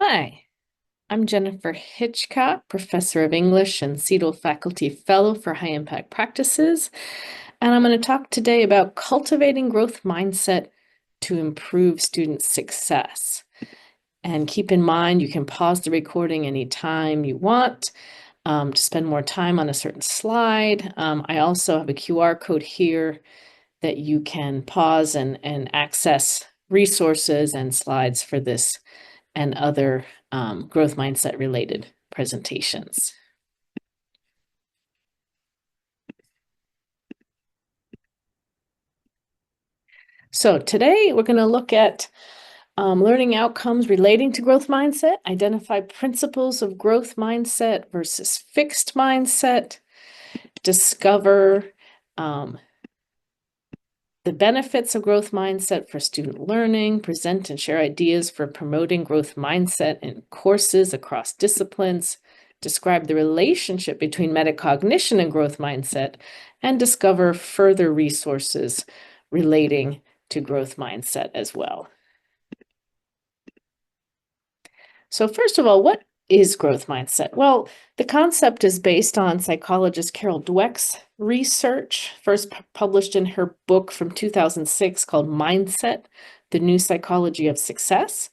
Hi, I'm Jennifer Hitchcock, Professor of English and CETL Faculty Fellow for High Impact Practices, and I'm going to talk today about cultivating growth mindset to improve student success. And keep in mind, you can pause the recording anytime you want to spend more time on a certain slide. I also have a QR code here that you can pause and access resources and slides for this and other growth mindset related presentations. So today we're going to look at learning outcomes relating to growth mindset, identify principles of growth mindset versus fixed mindset, discover the benefits of growth mindset for student learning, present and share ideas for promoting growth mindset in courses across disciplines, describe the relationship between metacognition and growth mindset, and discover further resources relating to growth mindset as well. So first of all, what is growth mindset? Well, the concept is based on psychologist Carol Dweck's research, first published in her book from 2006 called Mindset, The New Psychology of Success.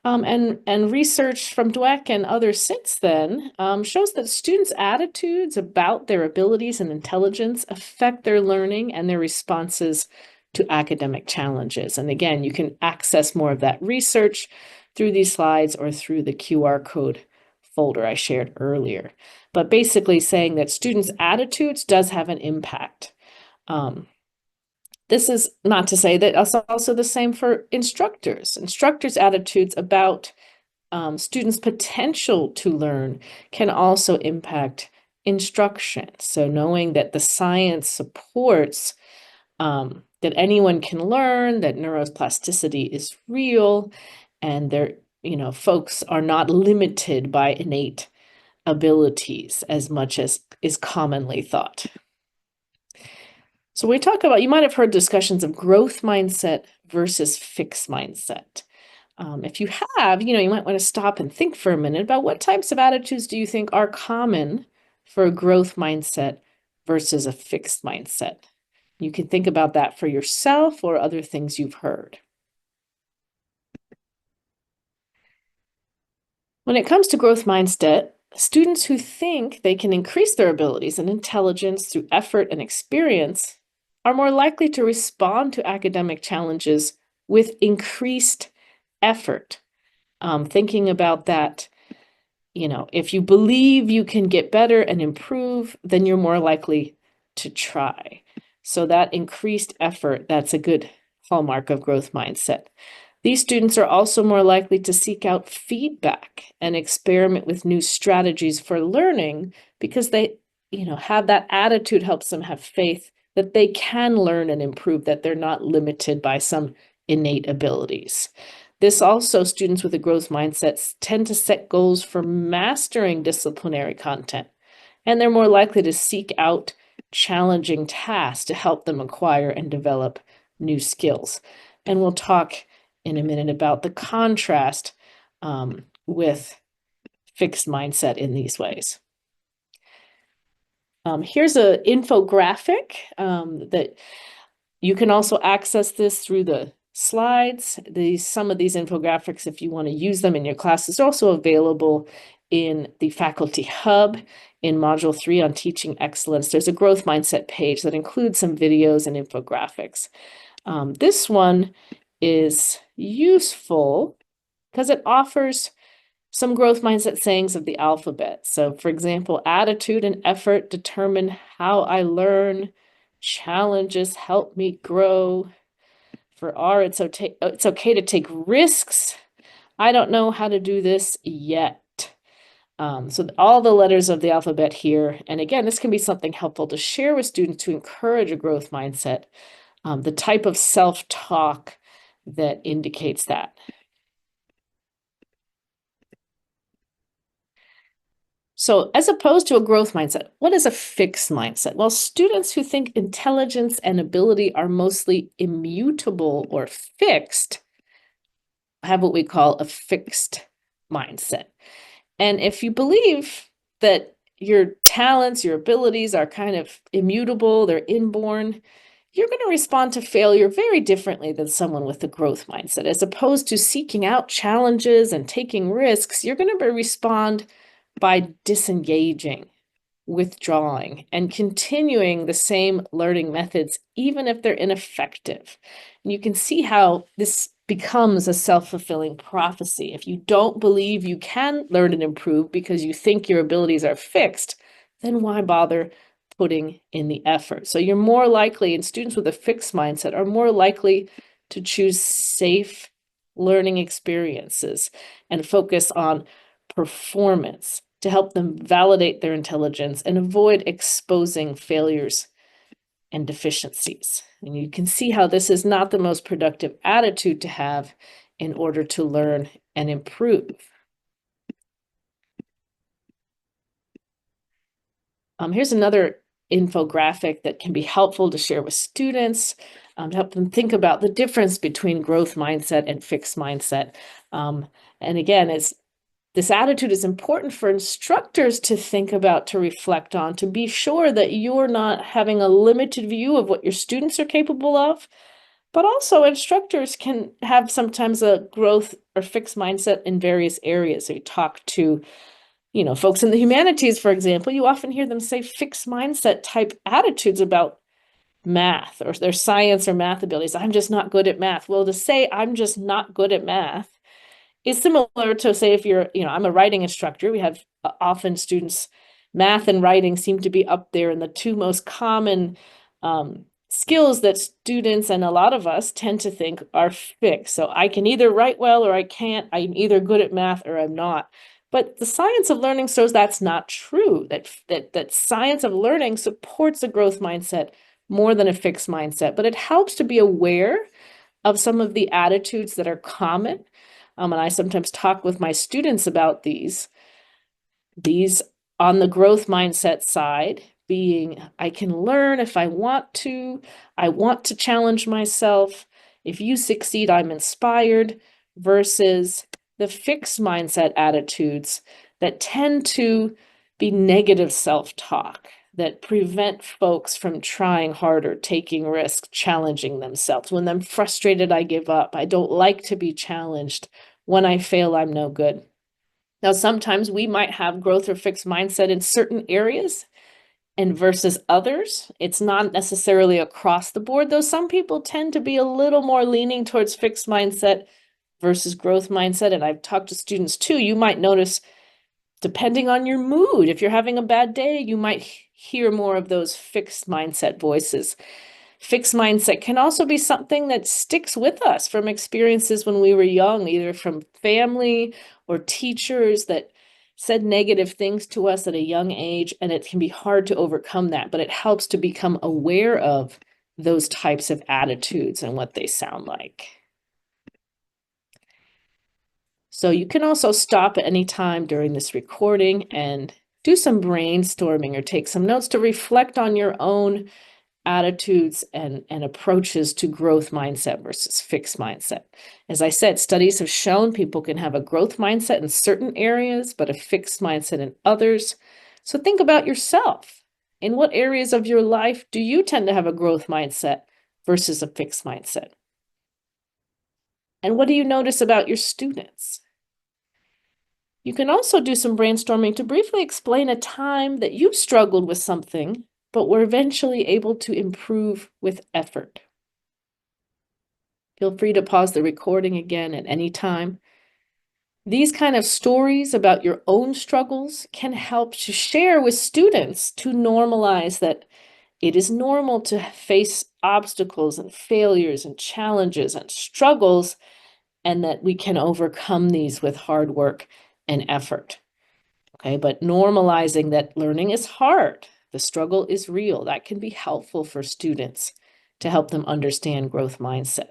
And research from Dweck and others since then shows that students' attitudes about their abilities and intelligence affect their learning and their responses to academic challenges. And again, you can access more of that research through these slides or through the QR code folder I shared earlier. But basically saying that students' attitudes does have an impact. This is not to say that it's also the same for instructors. Instructors' attitudes about students' potential to learn can also impact instruction. So knowing that the science supports that anyone can learn, that neuroplasticity is real, and folks are not limited by innate abilities as much as is commonly thought. So we talk about, you might have heard discussions of growth mindset versus fixed mindset. If you have, you might want to stop and think for a minute about what types of attitudes do you think are common for a growth mindset versus a fixed mindset. You can think about that for yourself or other things you've heard. When it comes to growth mindset, students who think they can increase their abilities and intelligence through effort and experience are more likely to respond to academic challenges with increased effort. Thinking about that, if you believe you can get better and improve, then you're more likely to try. So that increased effort, that's a good hallmark of growth mindset. These students are also more likely to seek out feedback and experiment with new strategies for learning because they, have that attitude helps them have faith that they can learn and improve, that they're not limited by some innate abilities. This also, students with a growth mindset tend to set goals for mastering disciplinary content, and they're more likely to seek out challenging tasks to help them acquire and develop new skills. And we'll talk in a minute about the contrast with fixed mindset in these ways. Here's an infographic that you can also access this through the slides. Some of these infographics, if you want to use them in your class, is also available in the Faculty Hub in Module 3 on Teaching Excellence. There's a growth mindset page that includes some videos and infographics. This one is useful because it offers some growth mindset sayings of the alphabet. So, for example, attitude and effort determine how I learn. Challenges help me grow. For R, it's okay to take risks. I don't know how to do this yet. So all the letters of the alphabet here. And again, this can be something helpful to share with students to encourage a growth mindset, the type of self-talk that indicates that. So as opposed to a growth mindset, what is a fixed mindset? Well, students who think intelligence and ability are mostly immutable or fixed have what we call a fixed mindset. And if you believe that your talents, your abilities are kind of immutable, they're inborn, you're going to respond to failure very differently than someone with a growth mindset. As opposed to seeking out challenges and taking risks, you're going to respond by disengaging, withdrawing, and continuing the same learning methods, even if they're ineffective. And you can see how this becomes a self-fulfilling prophecy. If you don't believe you can learn and improve because you think your abilities are fixed, then why bother putting in the effort? So you're more likely, and students with a fixed mindset are more likely to choose safe learning experiences and focus on performance to help them validate their intelligence and avoid exposing failures and deficiencies. And you can see how this is not the most productive attitude to have in order to learn and improve. Here's another infographic that can be helpful to share with students to help them think about the difference between growth mindset and fixed mindset. And again, this attitude is important for instructors to think about, to reflect on, to be sure that you're not having a limited view of what your students are capable of. But also instructors can have sometimes a growth or fixed mindset in various areas. So you talk to, folks in the humanities, for example, you often hear them say fixed mindset type attitudes about math or their science or math abilities. I'm just not good at math. Well, to say I'm just not good at math is similar to say if you're, I'm a writing instructor. We have often students, math and writing seem to be up there in the two most common skills that students and a lot of us tend to think are fixed. So I can either write well or I can't. I'm either good at math or I'm not. But the science of learning shows that's not true, that science of learning supports a growth mindset more than a fixed mindset, but it helps to be aware of some of the attitudes that are common. And I sometimes talk with my students about these on the growth mindset side, being I can learn if I want to challenge myself. If you succeed, I'm inspired, versus the fixed mindset attitudes that tend to be negative self-talk that prevent folks from trying harder, taking risks, challenging themselves. When I'm frustrated, I give up. I don't like to be challenged. When I fail, I'm no good. Now, sometimes we might have growth or fixed mindset in certain areas and versus others. It's not necessarily across the board, though some people tend to be a little more leaning towards fixed mindset versus growth mindset. And I've talked to students too. You might notice, depending on your mood, if you're having a bad day, you might hear more of those fixed mindset voices. Fixed mindset can also be something that sticks with us from experiences when we were young, either from family or teachers that said negative things to us at a young age, and it can be hard to overcome that, but it helps to become aware of those types of attitudes and what they sound like. So you can also stop at any time during this recording and do some brainstorming or take some notes to reflect on your own attitudes and approaches to growth mindset versus fixed mindset. As I said, studies have shown people can have a growth mindset in certain areas, but a fixed mindset in others. So think about yourself. In what areas of your life do you tend to have a growth mindset versus a fixed mindset? And what do you notice about your students? You can also do some brainstorming to briefly explain a time that you struggled with something, but were eventually able to improve with effort. Feel free to pause the recording again at any time. These kind of stories about your own struggles can help to share with students to normalize that it is normal to face obstacles and failures and challenges and struggles, and that we can overcome these with hard work and effort. Okay, but normalizing that learning is hard. The struggle is real. That can be helpful for students to help them understand growth mindset.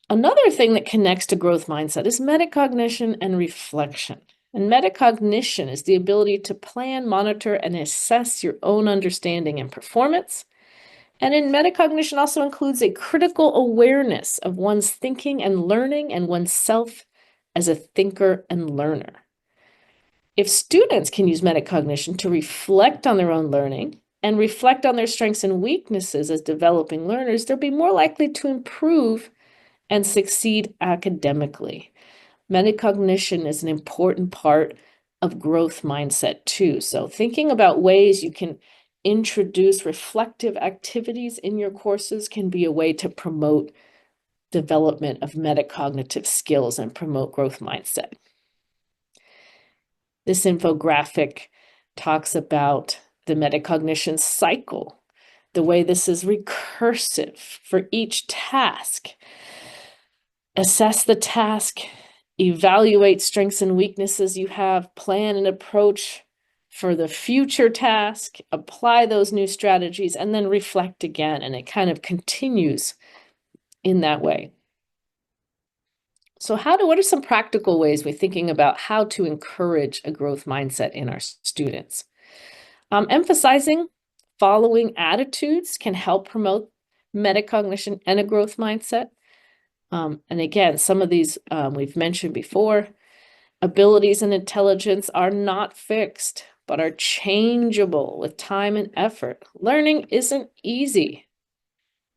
Another thing that connects to growth mindset is metacognition and reflection. And metacognition is the ability to plan, monitor, and assess your own understanding and performance. And in metacognition also includes a critical awareness of one's thinking and learning and oneself as a thinker and learner. If students can use metacognition to reflect on their own learning and reflect on their strengths and weaknesses as developing learners, they'll be more likely to improve and succeed academically. Metacognition is an important part of growth mindset too. So thinking about ways you can introduce reflective activities in your courses can be a way to promote development of metacognitive skills and promote growth mindset. This infographic talks about the metacognition cycle, the way this is recursive for each task. Assess the task, evaluate strengths and weaknesses you have, plan an approach for the future task, apply those new strategies, and then reflect again. And it kind of continues in that way. So what are some practical ways we're thinking about how to encourage a growth mindset in our students? Emphasizing following attitudes can help promote metacognition and a growth mindset. And again, some of these we've mentioned before. Abilities and intelligence are not fixed, but are changeable with time and effort. Learning isn't easy.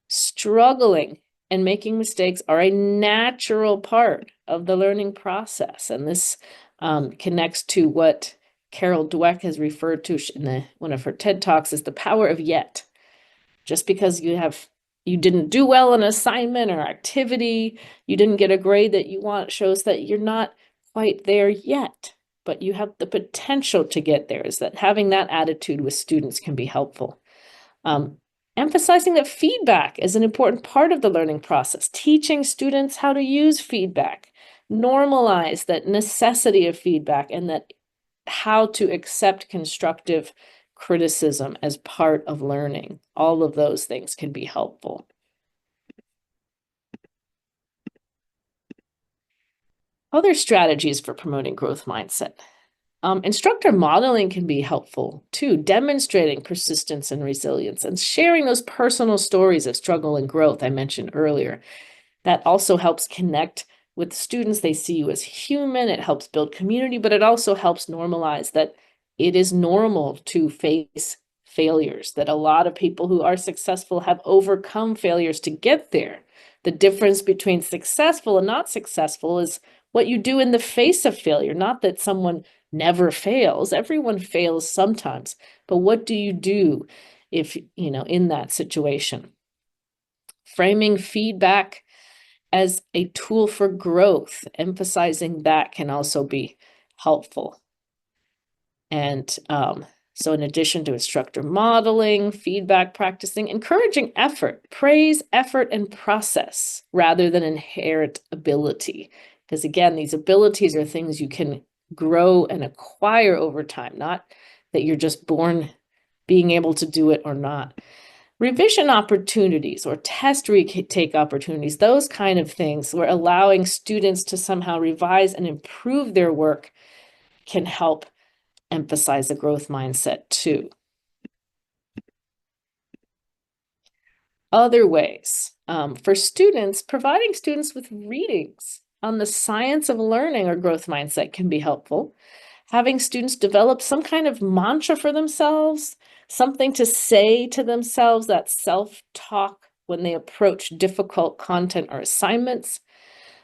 Struggling and making mistakes are a natural part of the learning process. And this connects to what Carol Dweck has referred to in one of her TED Talks as the power of yet. Just because you didn't do well in an assignment or activity, you didn't get a grade that you want, shows that you're not quite there yet, but you have the potential to get there. Is that having that attitude with students can be helpful. Emphasizing that feedback is an important part of the learning process, teaching students how to use feedback, normalize that necessity of feedback, and that how to accept constructive criticism as part of learning. All of those things can be helpful. Other strategies for promoting growth mindset. Instructor modeling can be helpful too, demonstrating persistence and resilience and sharing those personal stories of struggle and growth I mentioned earlier. That also helps connect with students. They see you as human. It helps build community, but it also helps normalize that it is normal to face failures, that a lot of people who are successful have overcome failures to get there. The difference between successful and not successful is what you do in the face of failure, not that someone never fails. Everyone fails sometimes, but what do you do if, in that situation? Framing feedback as a tool for growth, emphasizing that can also be helpful. And so in addition to instructor modeling, feedback practicing, encouraging effort, praise effort and process rather than inherent ability. Because again, these abilities are things you can grow and acquire over time, not that you're just born being able to do it or not. Revision opportunities or test retake opportunities, those kind of things where allowing students to somehow revise and improve their work can help emphasize the growth mindset too. Other ways for students, providing students with readings on the science of learning or growth mindset can be helpful. Having students develop some kind of mantra for themselves, something to say to themselves, that self-talk when they approach difficult content or assignments.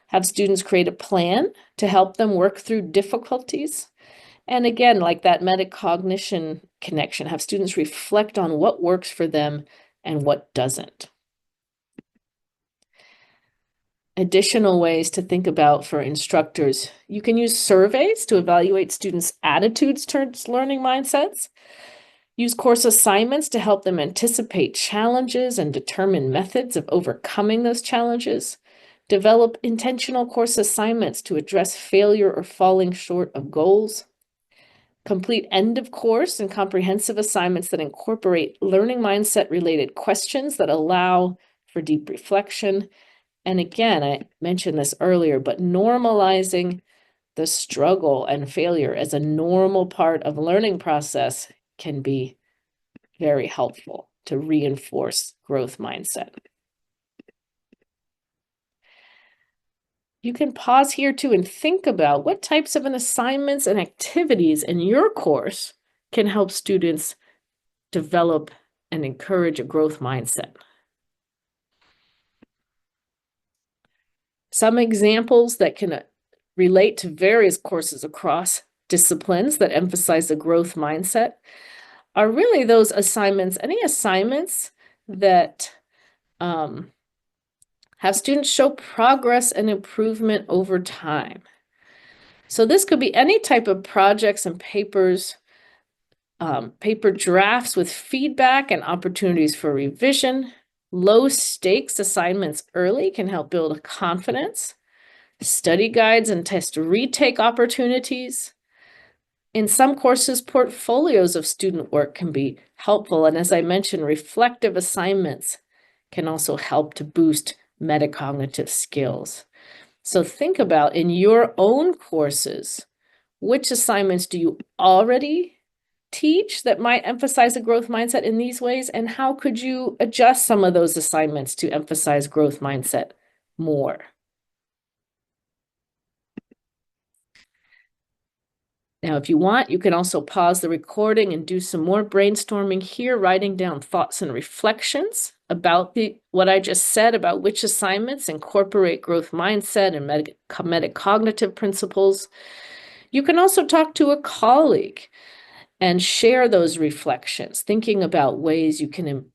Have students create a plan to help them work through difficulties. And again, like that metacognition connection, have students reflect on what works for them and what doesn't. Additional ways to think about for instructors, you can use surveys to evaluate students' attitudes towards learning mindsets. Use course assignments to help them anticipate challenges and determine methods of overcoming those challenges. Develop intentional course assignments to address failure or falling short of goals. Complete end of course and comprehensive assignments that incorporate learning mindset related questions that allow for deep reflection. And again, I mentioned this earlier, but normalizing the struggle and failure as a normal part of the learning process can be very helpful. to reinforce growth mindset. You can pause here too and think about what types of assignments and activities in your course can help students develop and encourage a growth mindset. Some examples that can relate to various courses across disciplines that emphasize a growth mindset are really those assignments, any assignments that have students show progress and improvement over time. So this could be any type of projects and papers, paper drafts with feedback and opportunities for revision. Low stakes assignments early can help build confidence. Study guides and test retake opportunities. In some courses, portfolios of student work can be helpful. And as I mentioned, reflective assignments can also help to boost metacognitive skills. So think about in your own courses, which assignments do you already teach that might emphasize a growth mindset in these ways? And how could you adjust some of those assignments to emphasize growth mindset more? Now, if you want, you can also pause the recording and do some more brainstorming here, writing down thoughts and reflections about what I just said about which assignments incorporate growth mindset and metacognitive principles. You can also talk to a colleague and share those reflections, thinking about ways you can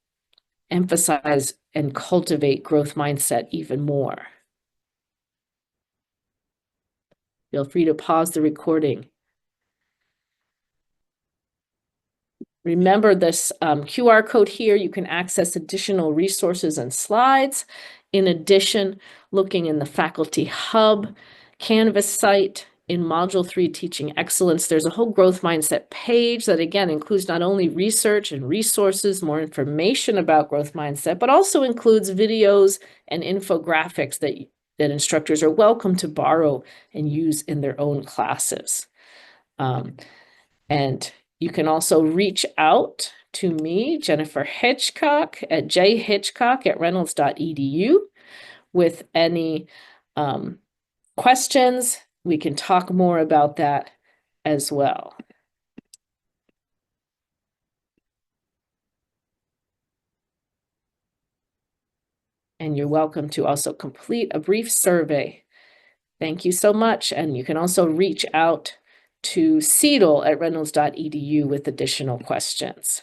emphasize and cultivate growth mindset even more. Feel free to pause the recording. Remember this QR code here, you can access additional resources and slides. In addition, looking in the Faculty Hub Canvas site, in Module 3, Teaching Excellence, there's a whole growth mindset page that, again, includes not only research and resources, more information about growth mindset, but also includes videos and infographics that instructors are welcome to borrow and use in their own classes. And you can also reach out to me, Jennifer Hitchcock, at jhitchcock@reynolds.edu with any questions. We can talk more about that as well. And you're welcome to also complete a brief survey. Thank you so much. And you can also reach out to Seidel at reynolds.edu with additional questions.